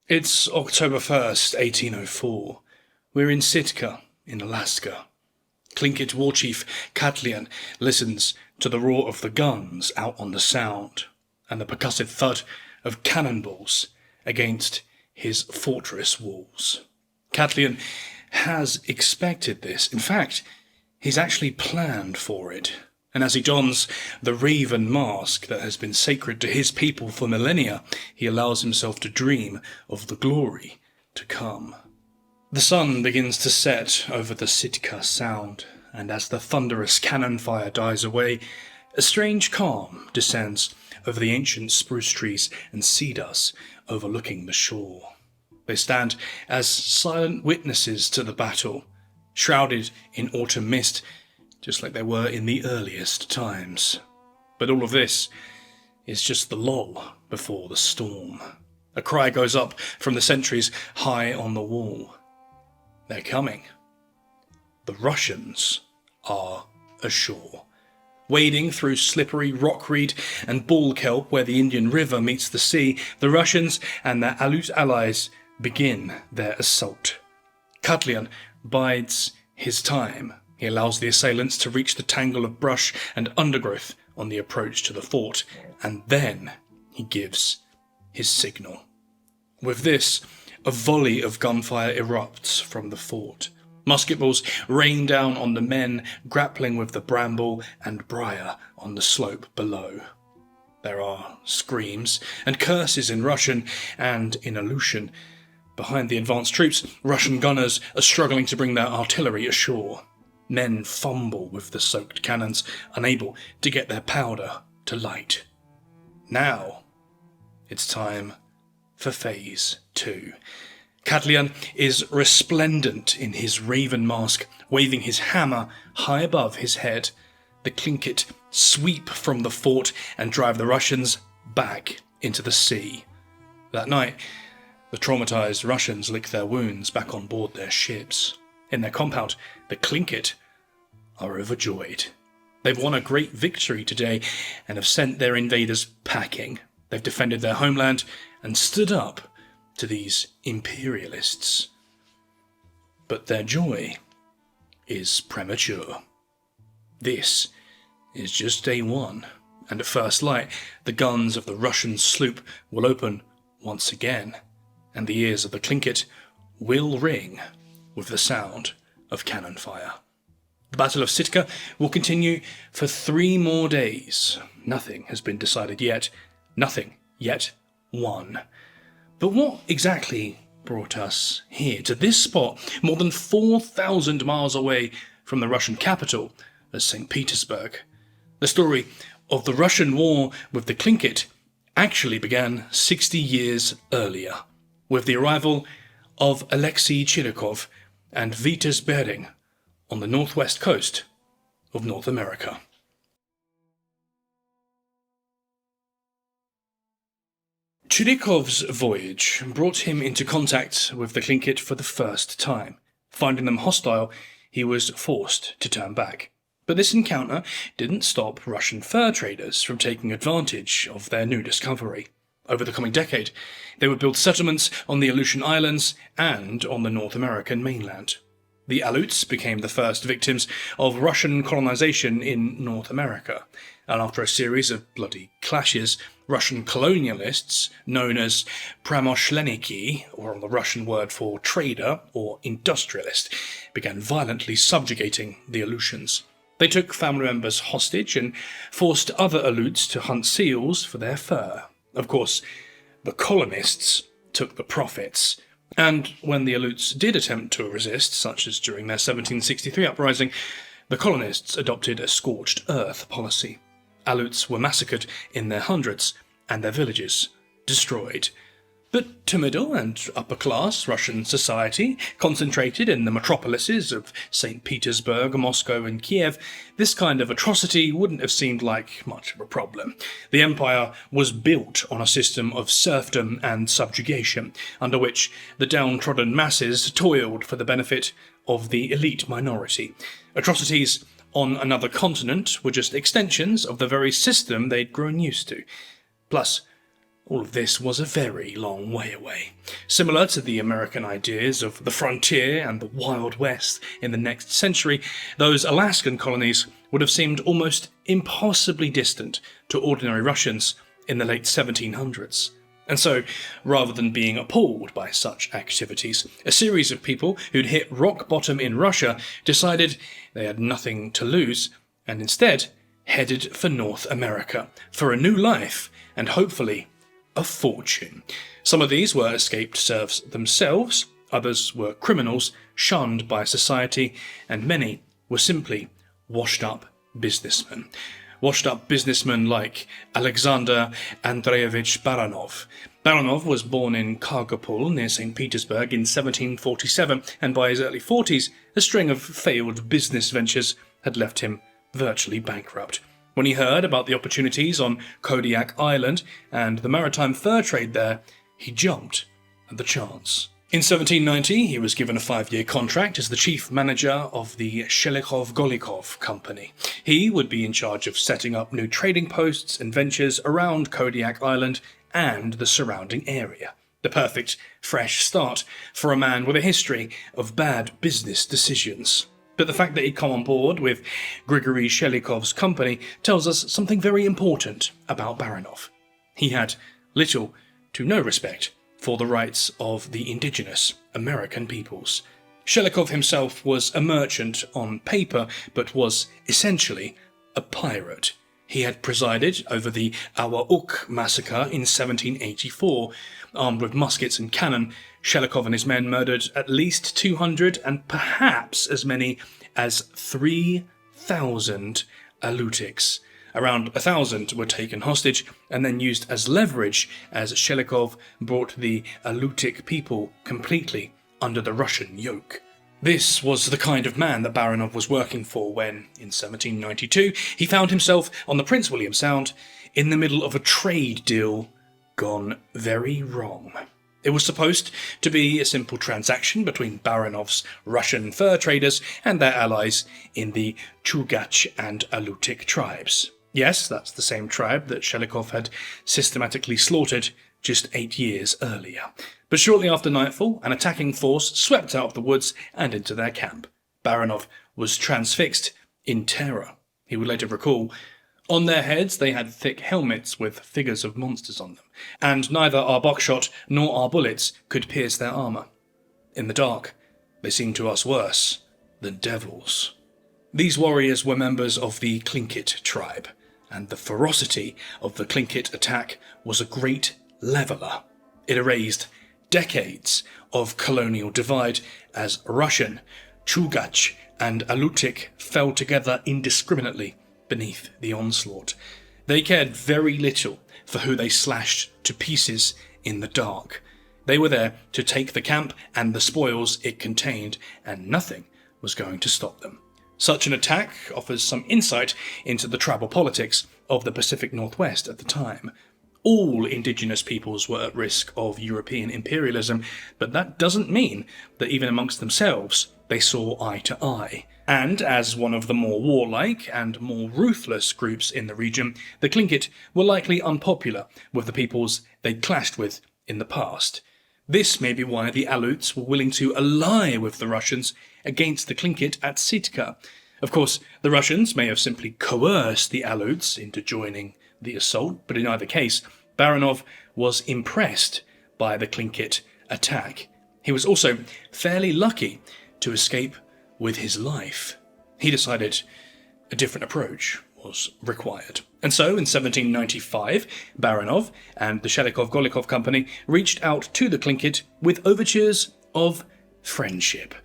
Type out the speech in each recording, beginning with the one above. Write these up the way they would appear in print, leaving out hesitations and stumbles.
It's October 1st, 1804. We're in Sitka, in Alaska. Tlingit war chief Katlian listens to the roar of the guns out on the Sound and the percussive thud of cannonballs against his fortress walls. Katlian has expected this. In fact, he's actually planned for it. And as he dons the raven mask that has been sacred to his people for millennia, he allows himself to dream of the glory to come. The sun begins to set over the Sitka Sound, and as the thunderous cannon fire dies away, a strange calm descends over the ancient spruce trees and cedars overlooking the shore. They stand as silent witnesses to the battle, shrouded in autumn mist, just like they were in the earliest times. But all of this is just the lull before the storm. A cry goes up from the sentries high on the wall. They're coming. The Russians are ashore. Wading through slippery rockweed and bull kelp where the Indian River meets the sea, the Russians and their Aleut allies begin their assault. Katlian bides his time. He allows the assailants to reach the tangle of brush and undergrowth on the approach to the fort, and then he gives his signal. With this, a volley of gunfire erupts from the fort. Musket balls rain down on the men grappling with the bramble and briar on the slope below. There are screams and curses in Russian and in Aleutian. Behind the advanced troops, Russian gunners are struggling to bring their artillery ashore. Men fumble with the soaked cannons, unable to get their powder to light. Now, it's time for Phase 2. Katlian is resplendent in his raven mask, waving his hammer high above his head. The Tlingit sweep from the fort and drive the Russians back into the sea. That night, the traumatized Russians lick their wounds back on board their ships. In their compound, the Tlingit are overjoyed. They've won a great victory today and have sent their invaders packing. They've defended their homeland and stood up to these imperialists. But their joy is premature. This is just day one, and at first light, the guns of the Russian sloop will open once again, and the ears of the Tlingit will ring with the sound of cannon fire. The Battle of Sitka will continue for 3 more days. Nothing has been decided yet. Nothing yet won. But what exactly brought us here, to this spot, more than 4,000 miles away from the Russian capital of St. Petersburg? The story of the Russian war with the Tlingit actually began 60 years earlier, with the arrival of Alexei Chirikov and Vitus Bering on the northwest coast of North America. Chirikov's voyage brought him into contact with the Tlingit for the first time. Finding them hostile, he was forced to turn back. But this encounter didn't stop Russian fur traders from taking advantage of their new discovery. Over the coming decade, they would build settlements on the Aleutian Islands and on the North American mainland. The Aleuts became the first victims of Russian colonization in North America, and after a series of bloody clashes, Russian colonialists, known as pramoshleniki, or the Russian word for trader or industrialist, began violently subjugating the Aleutians. They took family members hostage and forced other Aleuts to hunt seals for their fur. Of course, the colonists took the profits, and when the Aleuts did attempt to resist, such as during their 1763 uprising, the colonists adopted a scorched earth policy. Aleuts were massacred in their hundreds, and their villages destroyed. But to middle and upper-class Russian society, concentrated in the metropolises of St. Petersburg, Moscow and Kiev, this kind of atrocity wouldn't have seemed like much of a problem. The empire was built on a system of serfdom and subjugation, under which the downtrodden masses toiled for the benefit of the elite minority. Atrocities on another continent were just extensions of the very system they'd grown used to. Plus, All of this was a very long way away. Similar to the American ideas of the frontier and the Wild West in the next century, those Alaskan colonies would have seemed almost impossibly distant to ordinary Russians in the late 1700s. And so, rather than being appalled by such activities, a series of people who'd hit rock bottom in Russia decided they had nothing to lose, and instead headed for North America for a new life and hopefully a fortune. Some of these were escaped serfs themselves, others were criminals shunned by society, and many were simply washed-up businessmen. Washed-up businessmen like Alexander Andreevich Baranov. Baranov was born in Kargopol near St. Petersburg in 1747, and by his early 40s, a string of failed business ventures had left him virtually bankrupt. When he heard about the opportunities on Kodiak Island and the maritime fur trade there, he jumped at the chance. In 1790, he was given a 5-year contract as the chief manager of the Shelikhov-Golikov Company. He would be in charge of setting up new trading posts and ventures around Kodiak Island and the surrounding area. The perfect, fresh start for a man with a history of bad business decisions. But the fact that he'd come on board with Grigory Shelikhov's company tells us something very important about Baranov. He had little to no respect for the rights of the indigenous American peoples. Shelikhov himself was a merchant on paper, but was essentially a pirate. He had presided over the Awa-Uk massacre in 1784. Armed with muskets and cannon, Shelikhov and his men murdered at least 200 and perhaps as many as 3,000 Alutiks. Around 1,000 were taken hostage and then used as leverage as Shelikhov brought the Alutik people completely under the Russian yoke. This was the kind of man that Baranov was working for when, in 1792, he found himself on the Prince William Sound in the middle of a trade deal gone very wrong. It was supposed to be a simple transaction between Baranov's Russian fur traders and their allies in the Chugach and Alutik tribes. Yes, that's the same tribe that Shelikhov had systematically slaughtered just 8 years earlier. But shortly after nightfall, an attacking force swept out of the woods and into their camp. Baranov was transfixed in terror. He would later recall, "On their heads they had thick helmets with figures of monsters on them, and neither our buckshot nor our bullets could pierce their armour. In the dark, they seemed to us worse than devils." These warriors were members of the Tlingit tribe, and the ferocity of the Tlingit attack was a great leveller. It erased decades of colonial divide as Russian, Chugach, and Alutik fell together indiscriminately beneath the onslaught. They cared very little for who they slashed to pieces in the dark. They were there to take the camp and the spoils it contained, and nothing was going to stop them. Such an attack offers some insight into the tribal politics of the Pacific Northwest at the time. All indigenous peoples were at risk of European imperialism, but that doesn't mean that even amongst themselves they saw eye to eye. And as one of the more warlike and more ruthless groups in the region, the Tlingit were likely unpopular with the peoples they'd clashed with in the past. This may be why the Aleuts were willing to ally with the Russians against the Tlingit at Sitka. Of course, the Russians may have simply coerced the Aleuts into joining the assault, but in either case, Baranov was impressed by the Tlingit attack. He was also fairly lucky to escape with his life. He decided a different approach was required. And so, in 1795, Baranov and the Shelikhov-Golikov Company reached out to the Tlingit with overtures of friendship,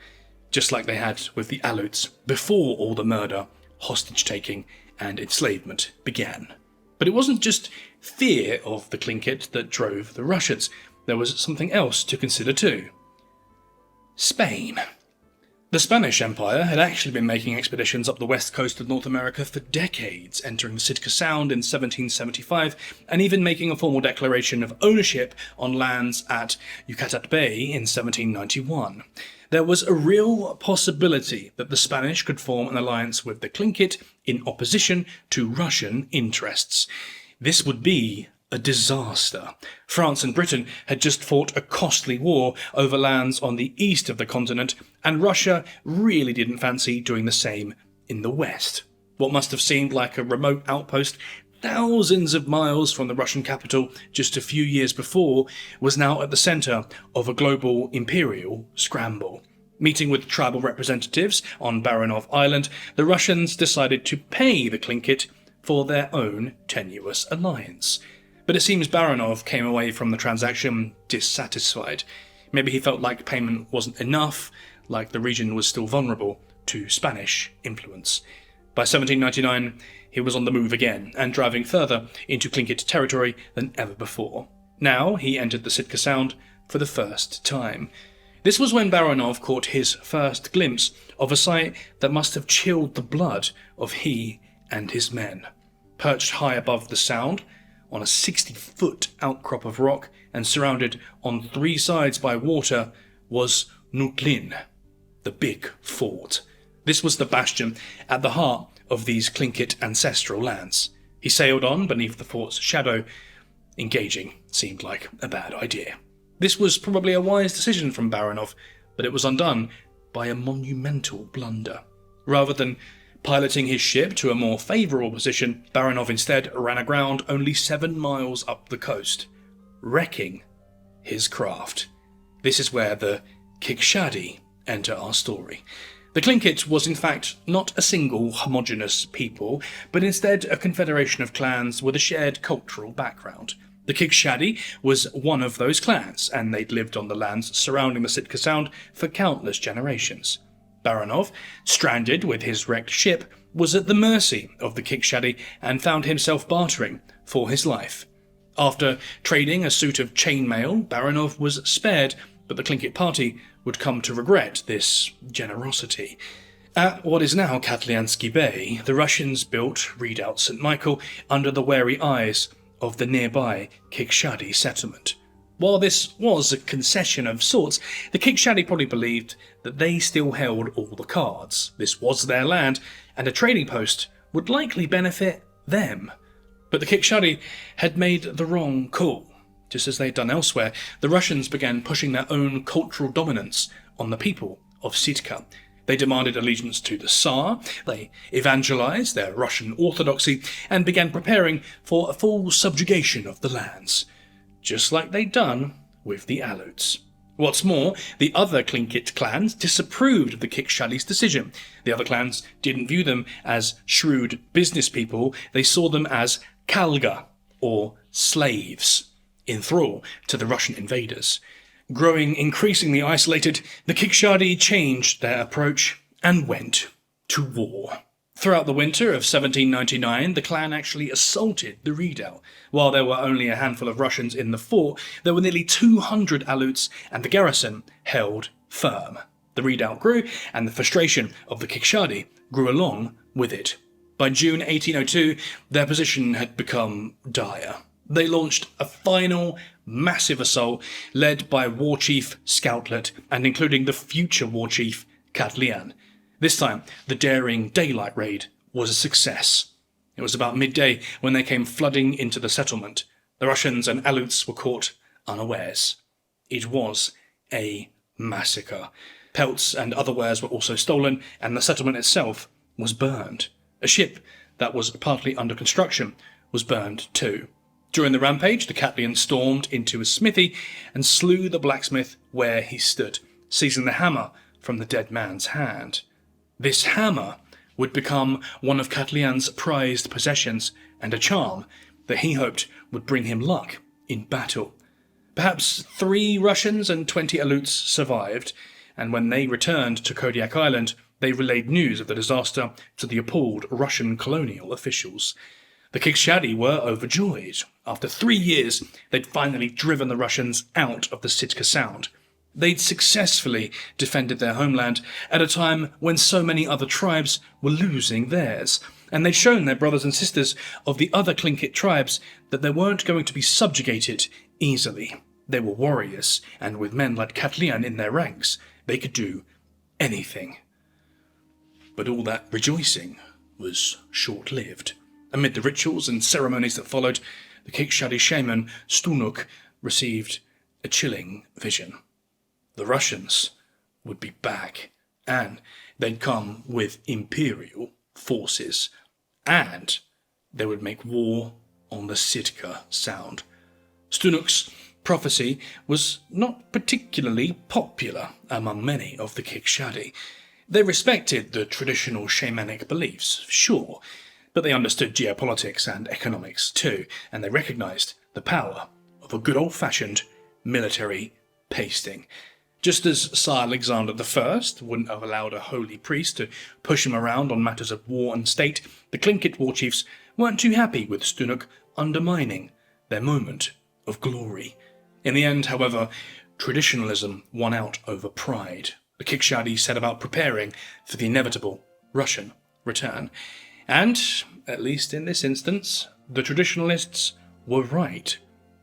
just like they had with the Aleuts before all the murder, hostage-taking, and enslavement began. But it wasn't just fear of the Tlingit that drove the Russians. There was something else to consider too. Spain. The Spanish Empire had actually been making expeditions up the west coast of North America for decades, entering the Sitka Sound in 1775, and even making a formal declaration of ownership on lands at Yakutat Bay in 1791. There was a real possibility that the Spanish could form an alliance with the Tlingit in opposition to Russian interests. This would be a disaster. France and Britain had just fought a costly war over lands on the east of the continent, and Russia really didn't fancy doing the same in the west. What must have seemed like a remote outpost thousands of miles from the Russian capital just a few years before was now at the centre of a global imperial scramble. Meeting with tribal representatives on Baranov Island, the Russians decided to pay the Tlingit for their own tenuous alliance. But it seems Baranov came away from the transaction dissatisfied. Maybe he felt like payment wasn't enough, like the region was still vulnerable to Spanish influence. By 1799, he was on the move again, and driving further into Tlingit territory than ever before. Now he entered the Sitka Sound for the first time. This was when Baranov caught his first glimpse of a sight that must have chilled the blood of he and his men. Perched high above the Sound, on a 60-foot outcrop of rock and surrounded on three sides by water, was Nuklin, the big fort. This was the bastion at the heart of these Tlingit ancestral lands. He sailed on beneath the fort's shadow. Engaging seemed like a bad idea. This was probably a wise decision from Baranov, but it was undone by a monumental blunder. Rather than piloting his ship to a more favourable position, Baranov instead ran aground only 7 miles up the coast, wrecking his craft. This is where the Kikshadi enter our story. The Tlingit was in fact not a single homogeneous people, but instead a confederation of clans with a shared cultural background. The Kikshadi was one of those clans, and they'd lived on the lands surrounding the Sitka Sound for countless generations. Baranov, stranded with his wrecked ship, was at the mercy of the Kikshadi and found himself bartering for his life. After trading a suit of chainmail, Baranov was spared, but the Tlingit party would come to regret this generosity. At what is now Katliansky Bay, the Russians built Redoubt St. Michael under the wary eyes of the nearby Kikshadi settlement. While this was a concession of sorts, the Kikshadi probably believed that they still held all the cards. This was their land, and a trading post would likely benefit them. But the Kikshadi had made the wrong call. Just as they had done elsewhere, the Russians began pushing their own cultural dominance on the people of Sitka. They demanded allegiance to the Tsar, they evangelized their Russian orthodoxy, and began preparing for a full subjugation of the lands, just like they'd done with the Aleuts. What's more, the other Tlingit clans disapproved of the Kikshadi's decision. The other clans didn't view them as shrewd business people, they saw them as Kalga, or slaves, in thrall to the Russian invaders. Growing increasingly isolated, the Kikshadi changed their approach and went to war. Throughout the winter of 1799, the clan actually assaulted the redoubt. While there were only a handful of Russians in the fort, there were nearly 200 Aleuts, and the garrison held firm. The redoubt grew, and the frustration of the Kikshadi grew along with it. By June 1802, their position had become dire. They launched a final, massive assault led by War Chief Scoutlet and including the future War Chief Katlian. This time, the daring daylight raid was a success. It was about midday when they came flooding into the settlement. The Russians and Aleuts were caught unawares. It was a massacre. Pelts and other wares were also stolen, and the settlement itself was burned. A ship that was partly under construction was burned too. During the rampage, the Katlians stormed into a smithy and slew the blacksmith where he stood, seizing the hammer from the dead man's hand. This hammer would become one of Katlian's prized possessions and a charm that he hoped would bring him luck in battle. Perhaps 3 Russians and 20 Aleuts survived, and when they returned to Kodiak Island, they relayed news of the disaster to the appalled Russian colonial officials. The Kikshadi were overjoyed. After 3 years, they'd finally driven the Russians out of the Sitka Sound. They'd successfully defended their homeland at a time when so many other tribes were losing theirs, and they'd shown their brothers and sisters of the other Tlingit tribes that they weren't going to be subjugated easily. They were warriors, and with men like Katlian in their ranks, they could do anything. But all that rejoicing was short-lived. Amid the rituals and ceremonies that followed, the Kiksadi shaman Stunuk received a chilling vision. The Russians would be back, and they'd come with imperial forces, and they would make war on the Sitka Sound. Stunuk's prophecy was not particularly popular among many of the Kiksadi. They respected the traditional shamanic beliefs, sure, but they understood geopolitics and economics too, and they recognized the power of a good old-fashioned military pasting. Just as Tsar Alexander I wouldn't have allowed a holy priest to push him around on matters of war and state, the Tlingit war chiefs weren't too happy with Stunuk undermining their moment of glory. In the end, however, traditionalism won out over pride. The Kiksadi set about preparing for the inevitable Russian return. And, at least in this instance, the traditionalists were right.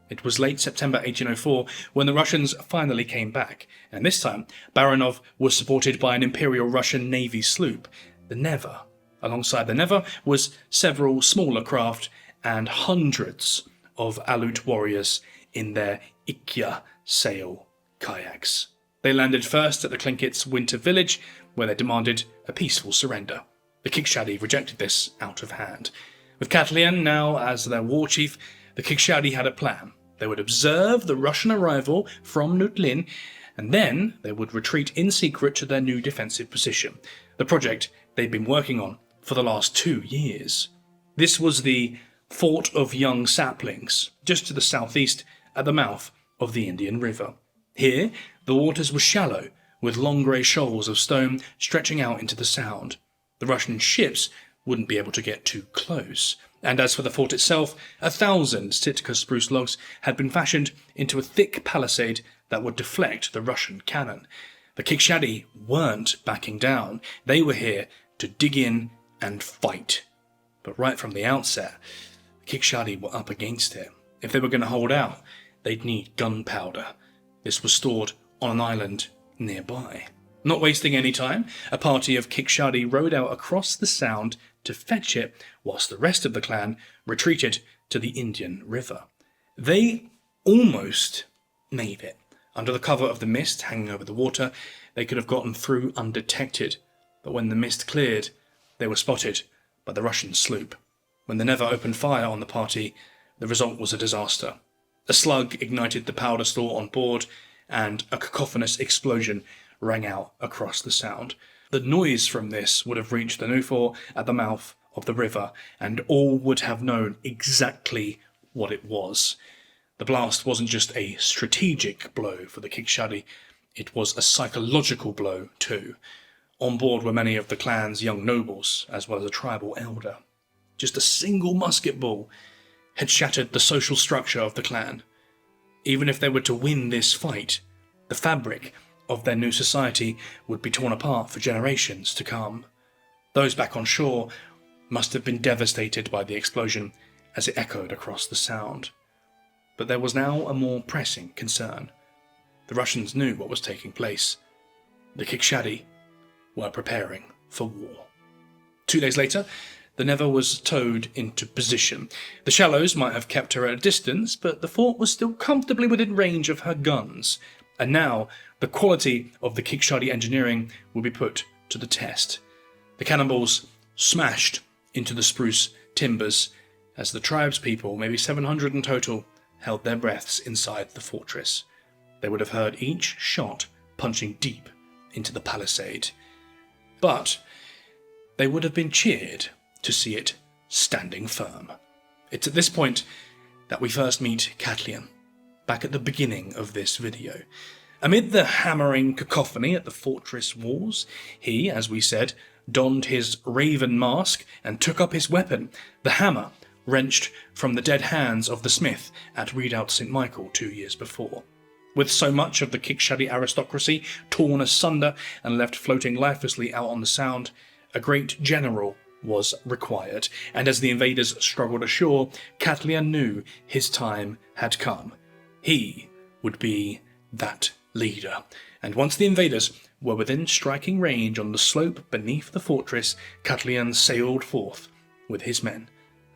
It was late September 1804 when the Russians finally came back, and this time Baranov was supported by an Imperial Russian Navy sloop, the Neva. Alongside the Neva was several smaller craft and hundreds of Aleut warriors in their Ikya sail kayaks. They landed first at the Tlinkits' winter village, where they demanded a peaceful surrender. The Kiksadi rejected this out of hand. With Katlian now as their war chief, the Kiksadi had a plan. They would observe the Russian arrival from Nutlin, and then they would retreat in secret to their new defensive position, the project they'd been working on for the last 2 years. This was the Fort of Young Saplings, just to the southeast at the mouth of the Indian River. Here, the waters were shallow, with long grey shoals of stone stretching out into the Sound. The Russian ships wouldn't be able to get too close. And as for the fort itself, 1,000 Sitka spruce logs had been fashioned into a thick palisade that would deflect the Russian cannon. The Kiksadi weren't backing down. They were here to dig in and fight. But right from the outset, the Kiksadi were up against it. If they were going to hold out, they'd need gunpowder. This was stored on an island nearby. Not wasting any time, a party of Kiksadi rowed out across the Sound to fetch it, whilst the rest of the clan retreated to the Indian River. They almost made it. Under the cover of the mist hanging over the water, they could have gotten through undetected, but when the mist cleared, they were spotted by the Russian sloop. When the Neva opened fire on the party, the result was a disaster. A slug ignited the powder store on board, and a cacophonous explosion rang out across the Sound. The noise from this would have reached the Nufor at the mouth of the river, and all would have known exactly what it was. The blast wasn't just a strategic blow for the Kiksadi, it was a psychological blow too. On board were many of the clan's young nobles, as well as a tribal elder. Just a single musket ball had shattered the social structure of the clan. Even if they were to win this fight, the fabric of their new society would be torn apart for generations to come. Those back on shore must have been devastated by the explosion as it echoed across the Sound. But there was now a more pressing concern. The Russians knew what was taking place. The Kiksadi were preparing for war. 2 days later, the Neva was towed into position. The shallows might have kept her at a distance, but the fort was still comfortably within range of her guns. And now, the quality of the Kiksadi engineering would be put to the test. The cannonballs smashed into the spruce timbers as the tribespeople, maybe 700 in total, held their breaths inside the fortress. They would have heard each shot punching deep into the palisade. But they would have been cheered to see it standing firm. It's at this point that we first meet Katlian, back at the beginning of this video. Amid the hammering cacophony at the fortress walls, he, as we said, donned his raven mask and took up his weapon, the hammer wrenched from the dead hands of the smith at Redoubt St. Michael 2 years before. With so much of the Kiksadi aristocracy torn asunder and left floating lifelessly out on the Sound, a great general was required, and as the invaders struggled ashore, Katlian knew his time had come. He would be that leader, and once the invaders were within striking range on the slope beneath the fortress, Katlian sailed forth with his men.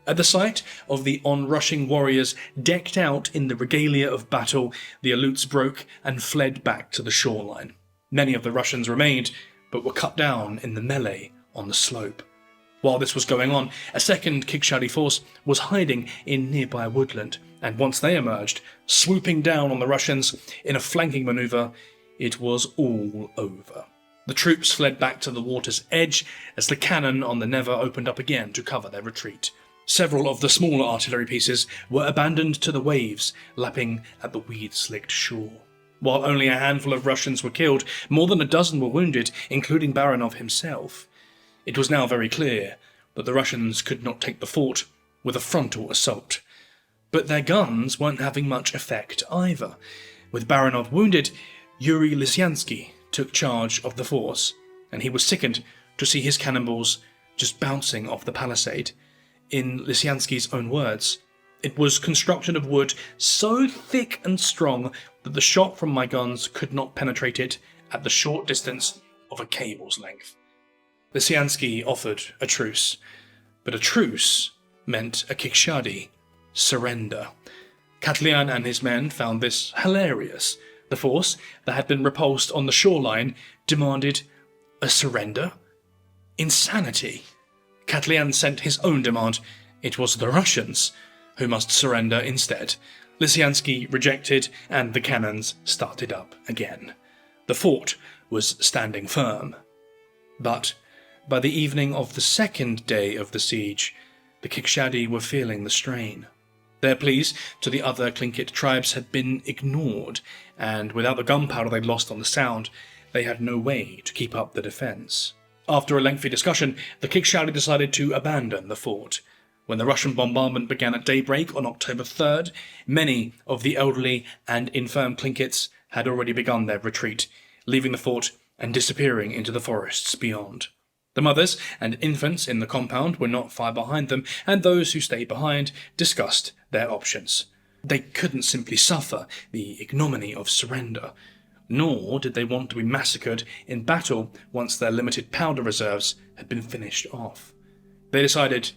At the sight of the onrushing warriors decked out in the regalia of battle, the Aleuts broke and fled back to the shoreline. Many of the Russians remained, but were cut down in the melee on the slope. While this was going on, a second Kikshari force was hiding in nearby woodland, and once they emerged, swooping down on the Russians in a flanking manoeuvre, it was all over. The troops fled back to the water's edge as the cannon on the Neva opened up again to cover their retreat. Several of the smaller artillery pieces were abandoned to the waves, lapping at the weed-slicked shore. While only a handful of Russians were killed, more than a dozen were wounded, including Baranov himself. It was now very clear that the Russians could not take the fort with a frontal assault. But their guns weren't having much effect either. With Baranov wounded, Yuri Lysyansky took charge of the force, and he was sickened to see his cannonballs just bouncing off the palisade. In Lysyansky's own words, "It was construction of wood so thick and strong that the shot from my guns could not penetrate it at the short distance of a cable's length." Lysyansky offered a truce, but a truce meant a Kikshari surrender. Katlian and his men found this hilarious. The force that had been repulsed on the shoreline demanded a surrender? Insanity. Katlian sent his own demand. It was the Russians who must surrender instead. Lysyansky rejected, and the cannons started up again. The fort was standing firm. But by the evening of the second day of the siege, the Kikshari were feeling the strain. Their pleas to the other Tlingit tribes had been ignored, and without the gunpowder they'd lost on the Sound, they had no way to keep up the defence. After a lengthy discussion, the Kikshari decided to abandon the fort. When the Russian bombardment began at daybreak on October 3rd, many of the elderly and infirm Tlingits had already begun their retreat, leaving the fort and disappearing into the forests beyond. The mothers and infants in the compound were not far behind them, and those who stayed behind discussed their options. They couldn't simply suffer the ignominy of surrender, nor did they want to be massacred in battle once their limited powder reserves had been finished off. They decided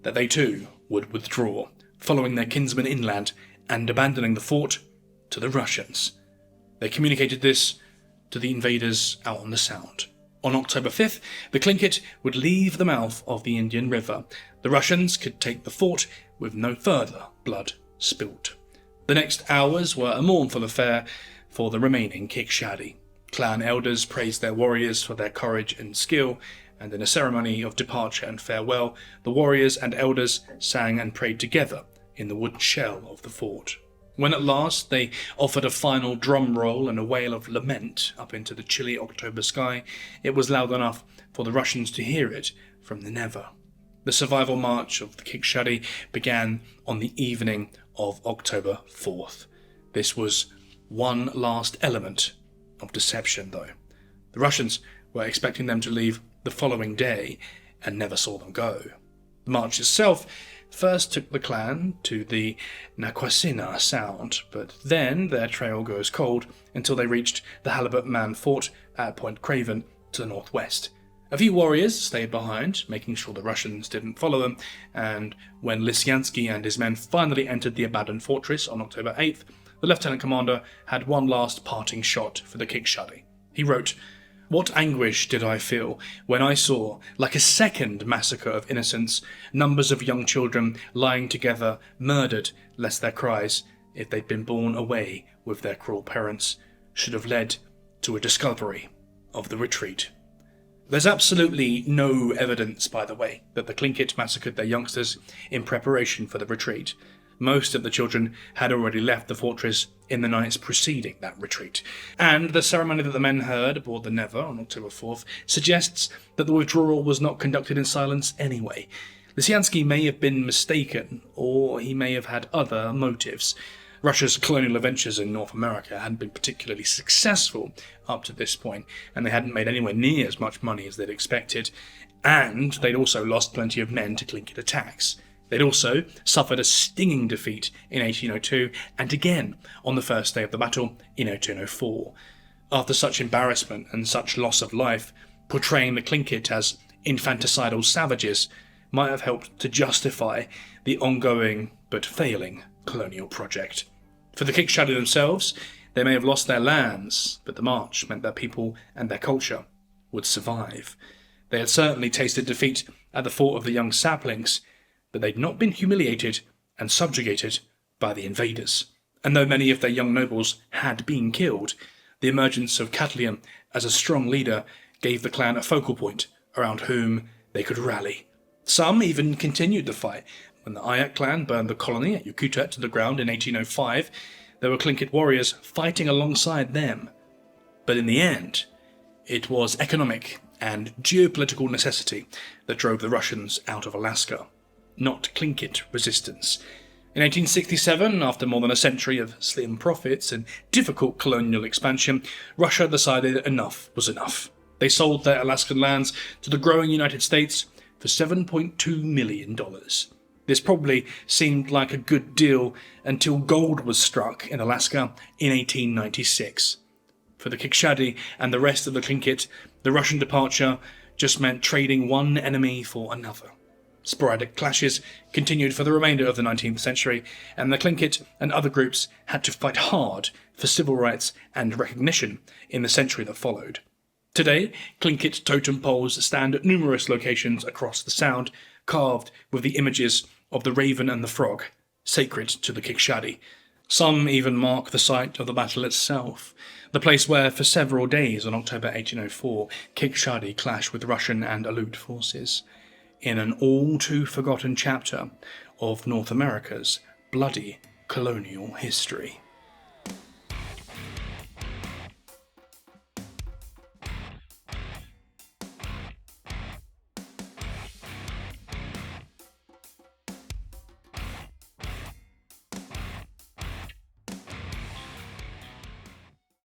that they too would withdraw, following their kinsmen inland and abandoning the fort to the Russians. They communicated this to the invaders out on the Sound. On October 5th, the Tlingit would leave the mouth of the Indian River. The Russians could take the fort with no further blood spilt. The next hours were a mournful affair for the remaining Kikshari. Clan elders praised their warriors for their courage and skill, and in a ceremony of departure and farewell, the warriors and elders sang and prayed together in the wooden shell of the fort. When at last they offered a final drum roll and a wail of lament up into the chilly October sky, it was loud enough for the Russians to hear it from the Neva. The survival march of the Kikshari began on the evening of October 4th. This was one last element of deception, though. The Russians were expecting them to leave the following day and never saw them go. The march itself first took the clan to the Naquasina Sound, but then their trail goes cold until they reached the Halibut Man Fort at Point Craven to the northwest. A few warriors stayed behind, making sure the Russians didn't follow them, and when Lysyansky and his men finally entered the abandoned fortress on October 8th, the lieutenant commander had one last parting shot for the Kikshari. He wrote, "What anguish did I feel when I saw, like a second massacre of innocents, numbers of young children lying together, murdered, lest their cries, if they'd been borne away with their cruel parents, should have led to a discovery of the retreat." There's absolutely no evidence, by the way, that the Tlingit massacred their youngsters in preparation for the retreat. Most of the children had already left the fortress in the nights preceding that retreat, and the ceremony that the men heard aboard the Neva on October 4th suggests that the withdrawal was not conducted in silence anyway. Lysyansky may have been mistaken, or he may have had other motives. Russia's colonial adventures in North America hadn't been particularly successful up to this point, and they hadn't made anywhere near as much money as they'd expected, and they'd also lost plenty of men to Tlingit attacks. They'd also suffered a stinging defeat in 1802, and again on the first day of the battle in 1804. After such embarrassment and such loss of life, portraying the Tlingit as infanticidal savages might have helped to justify the ongoing but failing colonial project. For the Kiksadi themselves, they may have lost their lands, but the march meant their people and their culture would survive. They had certainly tasted defeat at the fort of the Young Saplings, but they'd not been humiliated and subjugated by the invaders. And though many of their young nobles had been killed, the emergence of Catlian as a strong leader gave the clan a focal point around whom they could rally. Some even continued the fight. When the Ayak clan burned the colony at Yukutat to the ground in 1805, there were Tlingit warriors fighting alongside them. But in the end, it was economic and geopolitical necessity that drove the Russians out of Alaska, not Tlingit resistance. In 1867, after more than a century of slim profits and difficult colonial expansion, Russia decided enough was enough. They sold their Alaskan lands to the growing United States for $7.2 million. This probably seemed like a good deal until gold was struck in Alaska in 1896. For the Kiksadi and the rest of the Tlingit, the Russian departure just meant trading one enemy for another. Sporadic clashes continued for the remainder of the 19th century, and the Tlingit and other groups had to fight hard for civil rights and recognition in the century that followed. Today, Tlingit totem poles stand at numerous locations across the Sound, carved with the images of the raven and the frog, sacred to the Kiksadi. Some even mark the site of the battle itself, the place where, for several days on October 1804, Kiksadi clashed with Russian and Aleut forces, in an all-too-forgotten chapter of North America's bloody colonial history.